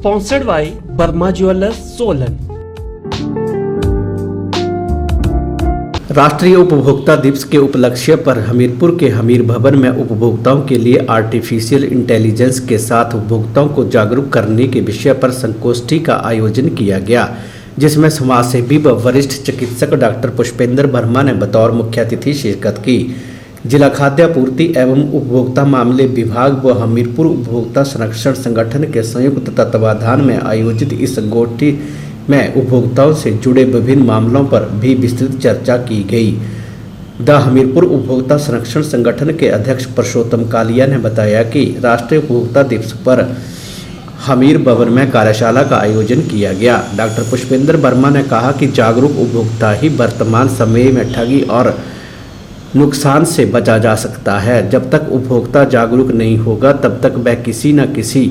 Sponsored by Verma jewellers Solan. राष्ट्रीय उपभोक्ता दिवस के उपलक्ष्य पर हमीरपुर के हमीर भवन में उपभोक्ताओं के लिए आर्टिफिशियल इंटेलिजेंस के साथ उपभोक्ताओं को जागरूक करने के विषय पर संगोष्ठी का आयोजन किया गया, जिसमें समाजसेवी व वरिष्ठ चिकित्सक डॉक्टर पुष्पेंद्र वर्मा ने बतौर मुख्य अतिथि शिरकत की। जिला खाद्य आपूर्ति एवं उपभोक्ता मामले विभाग व हमीरपुर उपभोक्ता संरक्षण संगठन के संयुक्त तत्वाधान में आयोजित इस संगोष्ठी में उपभोक्ताओं से जुड़े विभिन्न मामलों पर भी विस्तृत चर्चा की गई। द हमीरपुर उपभोक्ता संरक्षण संगठन के अध्यक्ष पुरुषोत्तम कालिया ने बताया कि राष्ट्रीय उपभोक्ता दिवस पर हमीर भवन में कार्यशाला का आयोजन किया गया। डॉक्टर पुष्पेंद्र वर्मा ने कहा कि जागरूक उपभोक्ता ही वर्तमान समय में ठगी और नुकसान से बचा जा सकता है। जब तक उपभोक्ता जागरूक नहीं होगा तब तक वह किसी न किसी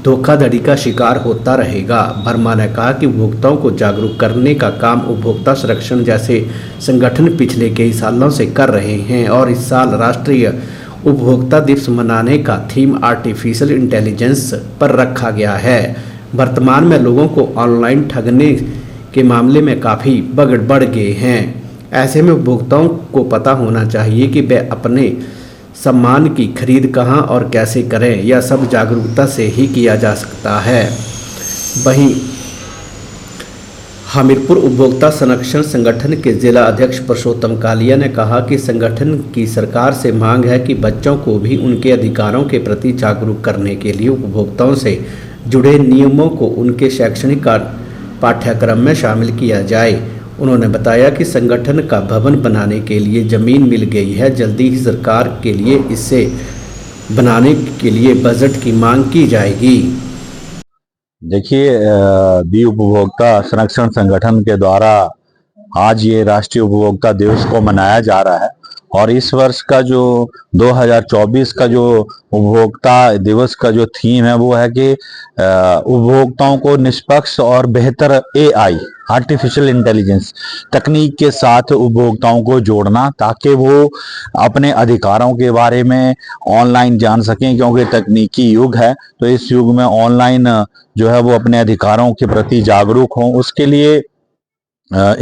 धोखाधड़ी का शिकार होता रहेगा। वर्मा ने कहा कि उपभोक्ताओं को जागरूक करने का काम उपभोक्ता संरक्षण जैसे संगठन पिछले कई सालों से कर रहे हैं और इस साल राष्ट्रीय उपभोक्ता दिवस मनाने का थीम आर्टिफिशियल इंटेलिजेंस पर रखा गया है। वर्तमान में लोगों को ऑनलाइन ठगने के मामले में काफ़ी बढ़ गए हैं। ऐसे में उपभोक्ताओं को पता होना चाहिए कि वे अपने सामान की खरीद कहां और कैसे करें। यह सब जागरूकता से ही किया जा सकता है। वहीं हमीरपुर उपभोक्ता संरक्षण संगठन के जिला अध्यक्ष पुरुषोत्तम कालिया ने कहा कि संगठन की सरकार से मांग है कि बच्चों को भी उनके अधिकारों के प्रति जागरूक करने के लिए उपभोक्ताओं से जुड़े नियमों को उनके शैक्षणिक पाठ्यक्रम में शामिल किया जाए। उन्होंने बताया कि संगठन का भवन बनाने के लिए जमीन मिल गई है। जल्दी ही सरकार के लिए इसे बनाने के लिए बजट की मांग की जाएगी। देखिए, दी उपभोक्ता संरक्षण संगठन के द्वारा आज ये राष्ट्रीय उपभोक्ता दिवस को मनाया जा रहा है और इस वर्ष का जो 2024 का जो उपभोक्ता दिवस का जो थीम है वो है कि उपभोक्ताओं को निष्पक्ष और बेहतर एआई आर्टिफिशियल इंटेलिजेंस तकनीक के साथ उपभोक्ताओं को जोड़ना, ताकि वो अपने अधिकारों के बारे में ऑनलाइन जान सकें, क्योंकि तकनीकी युग है। तो इस युग में ऑनलाइन जो है वो अपने अधिकारों के प्रति जागरूक हों। उसके लिए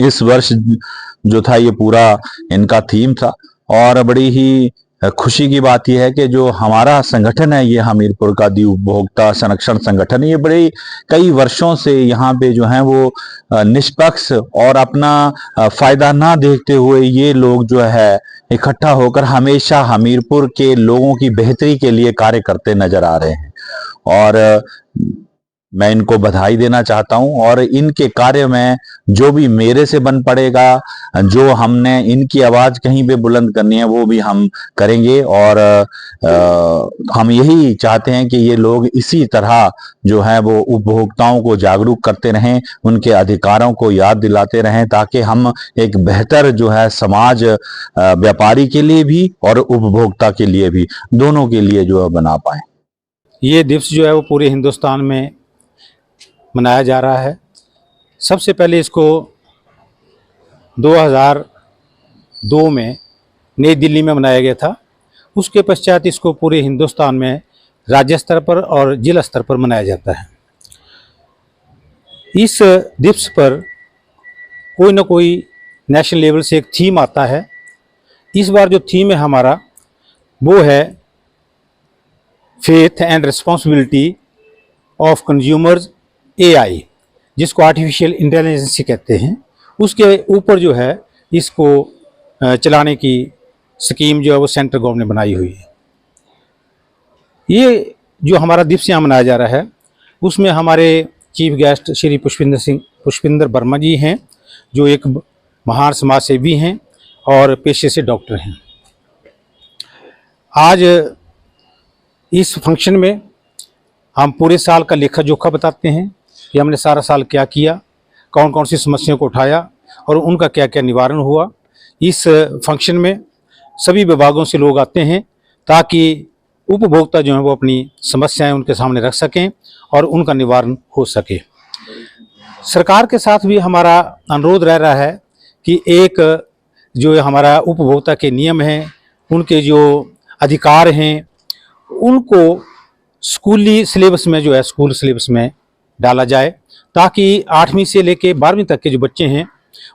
इस वर्ष जो था ये पूरा इनका थीम था और बड़ी ही खुशी की बात यह है कि जो हमारा संगठन है ये हमीरपुर का दी उपभोक्ता संरक्षण संगठन, ये बड़े कई वर्षों से यहाँ पे जो है वो निष्पक्ष और अपना फायदा ना देखते हुए ये लोग जो है इकट्ठा होकर हमेशा हमीरपुर के लोगों की बेहतरी के लिए कार्य करते नजर आ रहे हैं और मैं इनको बधाई देना चाहता हूं और इनके कार्य में जो भी मेरे से बन पड़ेगा, जो हमने इनकी आवाज कहीं पे बुलंद करनी है वो भी हम करेंगे और हम यही चाहते हैं कि ये लोग इसी तरह जो है वो उपभोक्ताओं को जागरूक करते रहें, उनके अधिकारों को याद दिलाते रहें, ताकि हम एक बेहतर जो है समाज व्यापारी के लिए भी और उपभोक्ता के लिए भी, दोनों के लिए जो है बना पाए। ये दिवस जो है वो पूरे हिंदुस्तान में मनाया जा रहा है। सबसे पहले इसको 2002 में नई दिल्ली में मनाया गया था। उसके पश्चात इसको पूरे हिंदुस्तान में राज्य स्तर पर और जिला स्तर पर मनाया जाता है। इस दिवस पर कोई ना कोई नेशनल लेवल से एक थीम आता है। इस बार जो थीम है हमारा वो है faith and responsibility of consumers AI, जिसको आर्टिफिशियल इंटेलिजेंस कहते हैं। उसके ऊपर जो है इसको चलाने की स्कीम जो है वो सेंट्रल गवर्नमेंट ने बनाई हुई है। ये जो हमारा दिवस यहाँ मनाया जा रहा है उसमें हमारे चीफ गेस्ट श्री पुष्पेंद्र वर्मा जी हैं, जो एक महान समाज सेवी हैं और पेशे से डॉक्टर हैं। आज इस फंक्शन में हम पूरे साल का लेखा जोखा बताते हैं कि हमने सारा साल क्या किया, कौन कौन सी समस्याओं को उठाया और उनका क्या क्या निवारण हुआ। इस फंक्शन में सभी विभागों से लोग आते हैं ताकि उपभोक्ता जो है वो अपनी समस्याएं उनके सामने रख सकें और उनका निवारण हो सके। सरकार के साथ भी हमारा अनुरोध रह रहा है कि एक जो हमारा उपभोक्ता के नियम हैं, उनके जो अधिकार हैं, उनको स्कूली सिलेबस में जो है स्कूल सिलेबस में डाला जाए, ताकि 8वीं से लेके 12वीं तक के जो बच्चे हैं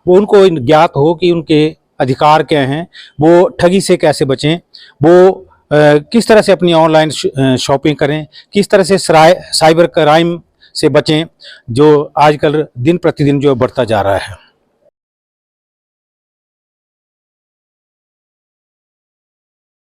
वो उनको ज्ञात हो कि उनके अधिकार क्या हैं, वो ठगी से कैसे बचें, वो किस तरह से अपनी ऑनलाइन शॉपिंग करें, किस तरह से साइबर क्राइम से बचें, जो आजकल दिन प्रतिदिन जो बढ़ता जा रहा है।